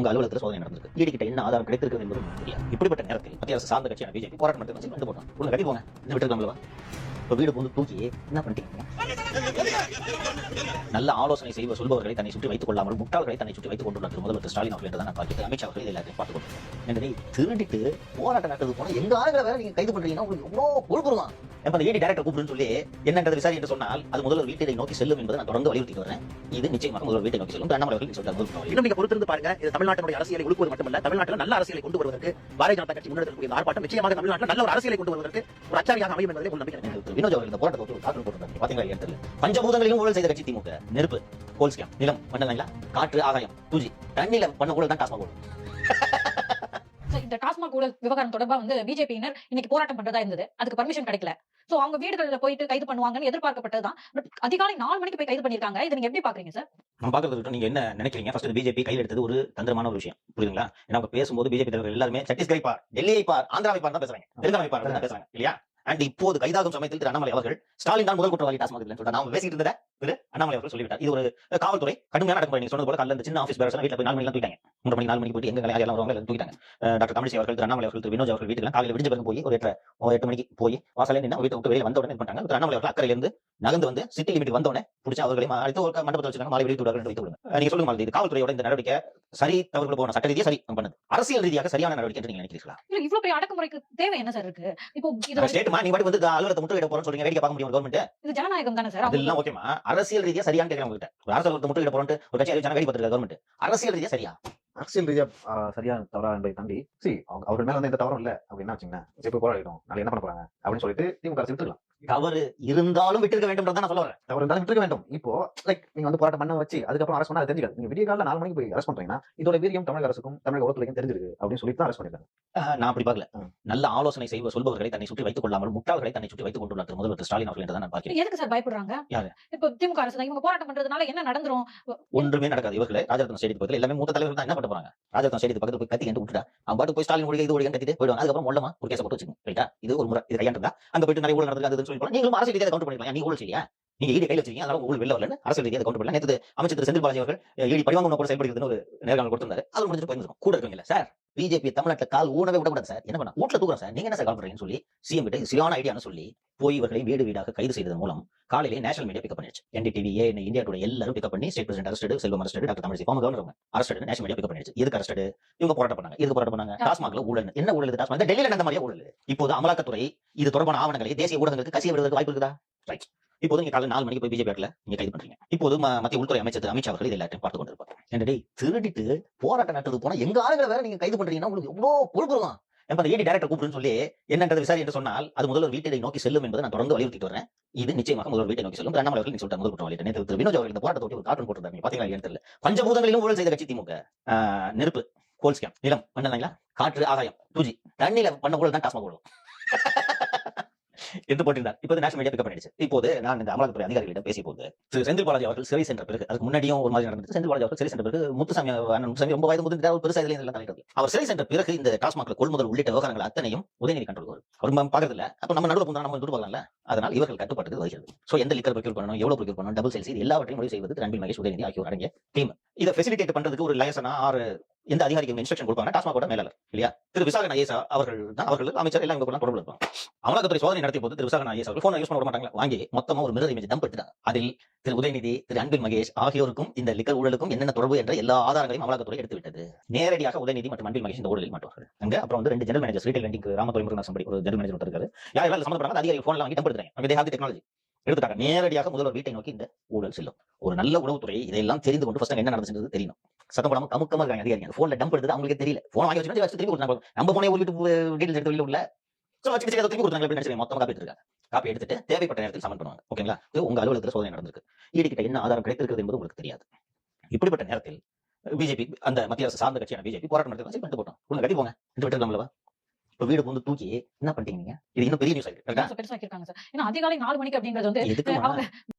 உங்க அலுவலகத்தில் சோதனை நடந்திருக்கு. ஈடி கிட்ட என்ன ஆதாரம் கிடைத்திருக்கிறது என்பது தெரியாது. இப்படிப்பட்ட நேரத்தில் மத்திய அரசு சார்ந்த கட்சியான பிஜேபி போராட்டம் நடத்தி வந்து போட்டோம். உங்களை கட்டி போங்க, இந்த விட்டுருக்காங்களா? இப்போ வீடு வந்து தூக்கி என்ன பண்ணிட்டீங்க? நல்ல ஆலோசனை செய்வ சொல்பவர்களை தன்னை சுற்றி வைத்துக் கொள்ளாமல் முட்டாள்களை தன்னை சுற்றி வைத்துக் கொண்டுள்ள முதல்வர் ஸ்டாலின் அவர்கள் என்றுதான் நான் பார்க்கிறேன். அமித்ஷா அவர்கள் எல்லாத்தையும் பார்த்துக் கொண்டிருக்கிறேன். எனவே திருடிட்டு போராட்டம் நடத்துறது போனா எங்க ஆளுகளை வேற நீங்க கைது பண்றீங்கன்னா உங்களுக்கு எவ்வளவு பொறுப்புருவான். எப்ப அந்த ஈடி டைரக்டர் கூப்பிடுன்னு சொல்லி என்னன்றது விசாரி என்று சொன்னால் அது முதல்வர் வீட்டை நோக்கி செல்லும் என்பதை நான் தொடர்ந்து வலியுறுத்தி வரேன். இது நிச்சயமாக முதல்வர் வீட்டை நோக்கி செல்லும். அண்ணாமலை அவர்கள் சொல்றாங்க. இன்னும் நீங்க பொறுத்திருந்து பாருங்க. இது தமிழ்நாட்டினுடைய அரசியலை உழுக்குவது மட்டுமல்ல, தமிழ்நாட்டில் நல்ல அரசியலை கொண்டு வருவதற்கு பாரதிய ஜனதா கட்சி முன்னெடுக்கக்கூடிய ஆர்ப்பாட்டம் நிச்சயமாக தமிழ்நாட்டில் நல்ல ஒரு அரசியலை கொண்டு வருவதற்கு ஒரு அச்சாரியாக அமையும் என்பதை ஒரு நம்பிக்கை. வினோத் அவர்கள் இந்த போராட்டத்தை காரணம் போட்டிருந்தாங்க. பாத்தீங்களா? ஏன் தெரியல. பஞ்சபூதங்களிலும் ஊழல் செய்த கட்சி திமுக. நெருப்பு, கோல் ஸ்கேம், நிலம் பண்ணல, காற்று, ஆகாயம், தூஜி, தண்ணில பண்ண ஊழல் தான் டாஸ்மாக் ஊழல். இந்த டாஸ்மாக் ஊழல் விவகாரம் தொடர்பா பிஜேபியினர் இன்னைக்கு போராட்டம் பண்றதா இருந்தது. அதுக்கு பர்மிஷன் கிடைக்கல. சோ அவங்க வீடுகளில் போயிட்டு கைது பண்ணுவாங்கன்னு எதிர்பார்க்கப்பட்டதுதான். பட் அதிகாலை 4 மணிக்கு போய் கைது பண்ணிருக்காங்க. இதை நீங்க எப்படி பாக்குறீங்க சார்? நம்ம பாக்குறது நீங்க என்ன நினைக்கிறீங்க? ஃபர்ஸ்ட் பிஜேபி கையில் எடுத்தது ஒரு தந்திரமான ஒரு விஷயம், புரியுதுங்களா? ஏன்னா அவங்க பேசும்போது பிஜேபி தலைவர்கள் எல்லாருமே சத்தீஸ்கரை பார், டெல்லியை பார், ஆந்திராவை பார் தான் பேசுறாங்க, தெலுங்கானாவை பார் தான் பேசுறாங்க இல்லையா? அண்ட் இப்போது கைதாகும் சமயத்தில் திரு அண்ணாமலை அவர்கள் ஸ்டாலின் தான் முதல் குற்றவாளி டாஸ்மாக் சொல்லிட்டு நாம பேசிட்டு இருந்த திரு அண்ணாமலை அவர்கள் சொல்லிவிட்டார். இது ஒரு காவல்துறை கடுமையான அடக்குமுறை. நீங்க சொன்னது போல காலையில இந்த சின்ன ஆஃபீஸ் பேரஸ் வீட்டுல போய் 4 மணிக்கு தூக்கிட்டாங்க. 3 மணி 4 மணிக்கு போயிட்டு எங்க யாரெல்லாம் வருவாங்க எல்லாம் தூக்கிட்டாங்க. டாக்டர் தமிழிசை அவர்கள், திரு அண்ணாமலை அவர்கள், திரு வினோத் அவர்கள் வீட்டுல காலையில விடிஞ்ச பிறகு போய் ஒரு 8 மணிக்கு போய் வாசலே நின்று வீட்டை விட்டு வெளியில வந்த உடனே பண்ணாங்க. திரு அண்ணாமலை அவர்கள் அக்கறையில இருந்து நகர்ந்து வந்து சிட்டி லிமிட் வந்தோடனே பிடிச்ச அவர்களை அழைத்து ஒரு மண்டபத்தில் வச்சிருக்காங்க. மாலை வெளியிட்டு விடுவார்கள் வைத்து விடுங்க. நீங்க சொல்லுங்க மாதிரி இது காவல்துறையோட இந்த நடவடிக்கை சரி தவறுகள் போன சட்ட ரீதியா சரி பண்ணது, அரசியல் ரீதியாக சரியான நடவடிக்கை என்று நீங்க நினைக்கிறீங்களா? இல்ல இவ்வளவு பெரிய அடக்குமுறைக்கு தேவை என்ன சார் இருக்கு? இப்போ இது ஸ்டேட்மா நீ வந்து அலுவலகத்தை முற்றுகையிட போறோம்னு சொல்றீங்க, வேடிக்கை பார்க்க முடியும் கவர்மெண்ட்? இது ஜனநாயகம் தானே சார்? அதெல்லாம் ஓகேமா, அரசியல் ரீதியா சரியான கேட்கலாம் உங்ககிட்ட. ஒரு அரசு முற்றுகையிட போறோம் ஒரு கட்சி அறிவிச்சாங்க, வேடிக்கை பார்த்துருக்க கவர்மெண்ட். அரசியல் ரீதியா சரியா? அரசியல் ரீதியா சரியா தவறா என்பதை தாண்டி அவர்கள் மேல வந்து எந்த தவறும் இல்ல அப்படின்னு வச்சுங்கன்னா போய் போராடிடும், நாளைக்கு என்ன பண்ண போறாங்க அப்படின்னு சொல்லிட்டு திமுக அரசு விட்டுருக்கலாம். தவறு இருந்தாலும் விட்டுருக்க வேண்டும் நான் சொல்ல வரேன். தவறு இருந்தாலும் விட்டுருக்க வேண்டும். இப்போ நீங்க வந்து போராட்டம் பண்ண வச்சு அதுக்கப்புறம் அரசு பண்ணா அது தெரிஞ்சுக்காது. நீங்க விடிய காலைல 4 மணிக்கு போய் அரசு பண்றீங்கன்னா இதோட வீரியம் தமிழக அரசுக்கும் தமிழக உளவுத்துறைக்கும் தெரிஞ்சிருக்கு அப்படின்னு சொல்லி தான் அரசு பண்ணிருக்காங்க. நான் அப்படி பார்க்கல. நல்ல ஆலோசனை செய்வ சொல்பவர்களை தன்னை சுற்றி வைத்துக் கொள்ளாமல் முட்டாள்களை தன்னை சுற்றி வைத்துக் கொண்டுள்ள முதல்வர் ஸ்டாலின் அவர்கள் என்றுதான் நான் பார்க்கிறேன். எதுக்கு சார் பயப்படுறாங்க? யாரு? இப்போ திமுக அரசு தான். இவங்க போராட்டம் பண்றதுனால என்ன நடந்துரும்? ஒன்றுமே நடக்காது. இவர்களே ராஜரத்னம் ஸ்டேடியம் பக்கத்துல எல்லாமே மூத்த தலைவர்கள் தான் என்ன பண்ண போறாங்க? ராஜரத்னம் ஸ்டேடியம் பக்கத்துல போய் கத்தி என்று விட்டுட்டா அவன் பாட்டு போய் ஸ்டாலின் ஒழிக இது ஒழிகன்னு கத்திட்டு போயிடுவாங்க. அதுக்கப்புறம் மொல்லமா ஒரு கேஸ் போட்டு வச்சுக்கோங்க. ரைட்டா? இது ஒரு முறை. இது கையாண்டா அங்க போயிட்டு நிறைய ஊழல் நடந்தது அதுன்னு சொல்லி நீங்களும் அரசு ரீதியாக கவுண்டர் பண்ணிக்கலாம். நீ ஊழல் செய்யா, நீங்க ஈடி கையில் வச்சிருக்கீங்க, அதனால ஊழல் வெளில வரலன்னு அரசு ரீதியாக கவுண்டர் பண்ணலாம். நேற்று அமைச்சர் திரு செந்தில் பாலாஜி அவர்கள் ஈடி பழிவாங்க கூட செயல்படுகிறதுன்னு ஒரு நேர்காணல் கொடுத்திருந்தாரு. அது முடிஞ்சிட்டு போயிருக்கும். கூட இருக்கீங்க சார், பிஜேபி தமிழ்நாட்டில் கால் ஊனவே விடக்கூடாது சார். என்ன பண்ண வீட்டுல தூக்குறோம் சார், நீங்க என்ன சார் கால் பண்றீங்கன்னு சொல்லி சிஎம் கிட்ட சரியான ஐடியான்னு சொல்லி போய் இவர்களை வீடு வீடாக கைது செய்ததன் மூலம் காலையிலே நேஷனல் மீடியா பிக்கப் பண்ணிடுச்சு. NDTV, இந்தியா டுடே எல்லாரும் பிக்கப் பண்ணி state president arrested, Selvam arrested, doctor Tamilisai former governor arrested, national media pick up பண்ணிடுச்சு. எதுக்கு அரெஸ்டட்? இவங்க போராட்டம் பண்ணாங்க. எதுக்கு போராட்டம் பண்ணாங்க? டாஸ்மாக்ல ஊழல். என்ன ஊழல்? டாஸ்மாக் டெல்லியில நடந்த மாதிரியே ஊழல். இப்போது அமலாக்கத்துறை இது தொடர்பான ஆவணங்களை தேசிய ஊடகங்களுக்கு கசிய விடுவதற்கு வாய்ப்பு இருக்குதா? ரைட். இப்போது நீங்க காலையில் 4 மணிக்கு போய் பிஜேபி நீங்க கைது பண்றீங்க. இப்போது மத்திய உள்துறை அமைச்சர் அமித்ஷா அவர்கள் இதை எல்லாத்தையும் பார்த்து கொண்டிருப்பாங்க. என்னடே திருடிட்டு போராட்டம் நடத்துறது போனா எங்க ஆளுகளை வேற நீங்க கைது பண்றீங்கன்னா உங்களுக்கு எவ்வளவு பொறுப்புருவான். அந்த ஈடி டைரக்டர் கூப்பிடுன்னு சொல்லி என்னன்றது விசாரி என்று சொன்னால் அது முதல்வர் வீட்டை நோக்கி செல்லும் என்பதை நான் தொடர்ந்து வலியுறுத்தி வரேன். இது நிச்சயமாக முதல்வர் வீட்டை நோக்கி செல்லும். அண்ணாமலை அவர்கள் சொல்லிட்டு முதல் குற்றவாளி நேற்று திரு வினோத் அவர்கள் இந்த போராட்டத்தை ஒரு கார்ட்டூன் போட்டிருந்தாங்க. பாத்தீங்களா? ஏன் தெரியல. பஞ்சபூதங்களிலும் ஊழல் செய்த கட்சி திமுக. நெருப்பு, கோல் ஸ்கேம், நிலம் பண்ணல, காற்று, ஆகாயம், தூஜி, தண்ணில பண்ண ஊழல் தான் டாஸ்மாக் ஊழல் என்று போட்டிருந்தார். இப்போது நேஷனல் மீடியா பிக்கப் பண்ணிடுச்சு. இப்போது நான் இந்த அமலாக்கத்துறை அதிகாரிகளிடம் பேசிய போது திரு செந்தில் பாலாஜி அவர்கள் சிறை சென்ற பிறகு, அதுக்கு முன்னாடியும் ஒரு மாதிரி நடந்தது. செந்தில் பாலாஜி அவர்கள் சிறை சென்ற பிறகு முத்துசாமி ரொம்ப வயது முதிர்ந்த பெருசா இதுல தலையிட்டது. அவர் சிறை சென்ற பிறகு இந்த டாஸ்மாக்ல கொள்முதல் உள்ளிட்ட விவகாரங்கள் அத்தனையும் உதயநிதி கண்ட்ரோல் அவர் பாக்குறது இல்ல. அப்ப நம்ம நடுவில் நம்ம துடு பார்க்கலாம்ல. அதனால் இவர்கள் கட்டுப்பாட்டுக்கு வருகிறது. சோ எந்த லிக்கர் ப்ரொக்யூர் பண்ணணும், எவ்வளவு ப்ரொக்யூர் பண்ணணும், டபுள் சேல்ஸ், இது எல்லாவற்றையும் முடிவு செய்வது திரு அன்பில் மகேஷ், உதயநிதி ஆகியோர் அடங்கிய டீம். இதை ஃபெசிலிட்டேட் பண்றதுக்கு ஒரு லைசனா ஆறு எந்த அதிகாரிக்கு இன்ஸ்ட்ரக்ஷன் கொடுப்பாங்க? டாஸ்மாகோட மேலாளர் இல்லையா? திரு விசாகன் ஐஏஎஸ் அவர்கள் தான், அவர்கள் அமைச்சர் எல்லாம் இவங்க தொடர்பு இருப்பாங்க. அமலாக்கத்துறை சோதனை நடத்திய போது திரு விசாகன் ஐஏஎஸ் அவர்கள் போன் யூஸ் பண்ண விட மாட்டாங்க. வாங்கி மொத்தமா ஒரு மிரர் இமேஜ் டம்ப் எடுத்துட்டாங்க. அதில் திரு உதயநிதி, திரு அன்பில் மகேஷ் ஆகியோருக்கும் இந்த லிக்கர் ஊழலுக்கும் என்னென்ன தொடர்பு என்ற எல்லா ஆதாரங்களையும் அமலாக்கத்துறை எடுத்து விட்டது. நேரடியாக உதயநிதி மற்றும் அன்பில் மகேஷ் இந்த ஊழலில் மாட்டுவார்கள். அங்க அப்புறம் வந்து 2 general manager retail vending Ramadurai Murugan somebody ஒரு ஜெனரல் மேனேஜர் இருக்காரு. யாரெல்லாம் சம்பந்தப்பட்டாங்க அதிகாரிகள் போன்ல வாங்கி டம்ப் எடுத்துறாங்க. டெக்னாலஜி எடுத்துட்டாங்க. நேரடியாக முதல்வர் வீட்டை நோக்கி இந்த ஊழல் செல்லும். ஒரு நல்ல உளவுத்துறை இதெல்லாம் தெரிந்து கொண்டு ஃபர்ஸ்ட் என்ன நடந்துச்சு தெரியணும். சத்தம் போடாம கமுக்கமா இருக்காங்க அதிகாரிகள். போன்ல டம்ப் எடுத்து அவங்களுக்கு தெரியல. போன் வாங்கி வச்சு திருப்பி கொடுத்தாங்க. நம்ம போனே ஒரு டீடைல்ஸ் எடுத்து வெளியில உள்ள திருப்பி கொடுத்தாங்க அப்படின்னு மொத்தமா காப்பி எடுத்துருக்காங்க. காப்பி எடுத்துட்டு தேவைப்பட்ட நேரத்தில் சமன் பண்ணுவாங்க. ஓகேங்களா? உங்க அலுவலகத்தில் சோதனை நடந்திருக்கு. ஈடி கிட்ட என்ன ஆதாரம் கிடைத்திருக்கிறது என்பது உங்களுக்கு தெரியாது. இப்படிப்பட்ட நேரத்தில் பிஜேபி அந்த மத்திய அரசு சார்ந்த கட்சியான பிஜேபி போராட்டம் நடத்தி பண்ணிட்டு போட்டோம். உங்களை கட்டி போங்க என்று விட்டுருக்காங்களா? இப்ப வீடு வந்து தூக்கி என்ன பண்ணிட்டீங்க? இது இன்னும் பெரிய நியூஸ் ஆயிருக்கு. பெருசாக்கிருக்காங்க சார். ஏன்னா அதிகாலை 4 மணிக்கு அப்படிங்கிறது வந்து